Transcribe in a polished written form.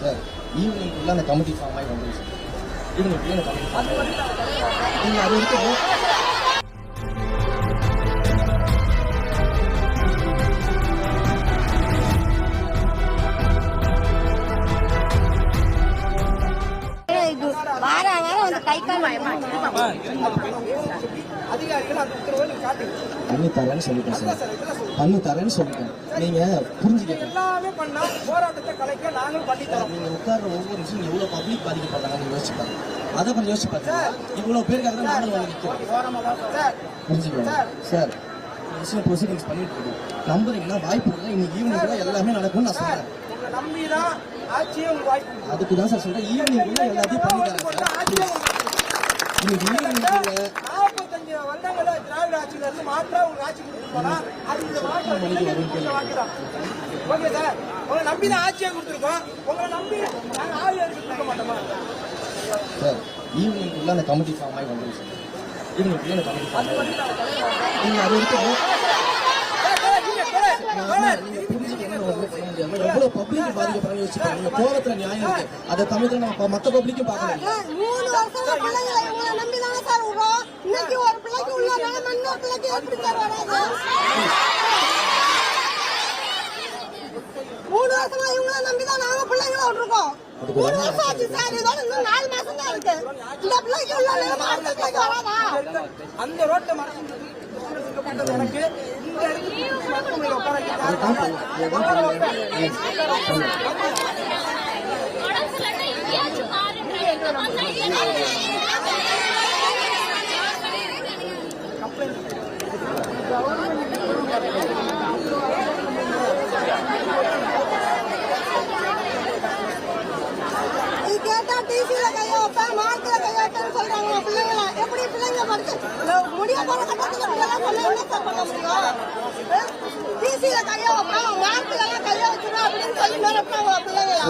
Sir ஈவினிங்குள்ள அந்த committee form ஆகி வந்துடும் சார். ஈவினிங்குள்ள அந்த கமிட்டி ஃபார்ம் நீங்கள் அது வரைக்கும் பண்ணி தரேன்னு சொல்லிட்டேன் சார். பண்ணி தரேன்னு சொல்லிட்டேன். நீங்க புரிஞ்சுக்கங்க. எல்லாமே பண்ணா போராட்டத்தை கலைக்க நாங்களும் பண்ணி தரோம். நீங்க உட்கார்ற ஒவ்வொரு நிமிஷம் எவ்வளவு பப்ளிக் பாதிக்கப்படுறாங்கன்னு யோசிச்சு பாருங்க. அதை கொஞ்சம் யோசிச்சு பாருங்க. இவ்வளவு பேருக்காக தான் நானும் வந்து நிற்கிறேன். புரிஞ்சுக்கோங்க சார். விஷயம் ப்ரொசீடிங்ஸ் பண்ணிட்டு இருக்கு. நம்புறீங்கன்னா வாய்ப்பு இல்லை. இன்னைக்கு ஈவினிங் எல்லாமே நடக்கும்னு நான் சொல்றேன். நம்பிதான் அதுக்கு தான் சார் சொல்றேன். ஈவினிங் எல்லாத்தையும் பண்ணி தரேன். இன்னைக்கு ஈவினிங் 45 வருடங்கள திராவிட ஆட்சியில இருந்து மாற்றா ஒரு ஆட்சி கொடுத்து போனா அது இந்த மாற்றம் மணிக்கு வரும். ஓகே சார், உங்களை நம்பி தான் ஆட்சியை கொடுத்துருக்கோம். உங்களை நம்பி நாங்கள் ஆள் எடுத்து கொடுக்க மாட்டோமா சார்? ஈவினிங்குள்ள அந்த கமிட்டி ஃபார்ம் ஆகி வந்துடும் சார். ஈவினிங்குள்ள அந்த கமிட்டி ஃபார்ம் நீங்கள் அது வரைக்கும் எவ்வளவு பப்ளிக் பாதிக்கப்படுறாங்க யோசிச்சு பாருங்க. கோவத்துல நியாயம் இருக்கு. அதை தமிழ்ல நம்ம மத்த பப்ளிக்கும் பார்க்கணும். 3 வருஷமா பிள்ளைங்களை இவங்களை நம்பி தானே சார் விடுறோம். இன்னைக்கு ஒரு பிள்ளைக்கு உள்ள நிலைமை இன்னொரு பிள்ளைக்கு எப்படி சார் வராது? 3 வருஷமா இவங்களை நம்பி தான் நாங்க பிள்ளைங்களை விட்டுருக்கோம். 3 வருஷம் ஆச்சு சார். இதோட இன்னும் 4 மாசம் தான் இருக்கு. இந்த பிள்ளைக்கு உள்ள நிலைமை அடுத்த பிள்ளைக்கு வராதா? அந்த ரோட்டை எனக்கு கேட்டா டிசியில கையை வைப்பேன், மார்க்ல கையை வைப்பேன்னு சொல்றாங்க. பிள்ளைங்கள எப்படி பிள்ளைங்க படிச்சு முடிய போற கட்டத்துல பண்ண முடியும்? டிசியில கையை வைப்பேன், மார்க்ல எல்லாம் கையை வச்சிடும் அப்படின்னு சொல்லி மிரட்டாங்க பிள்ளைங்கள.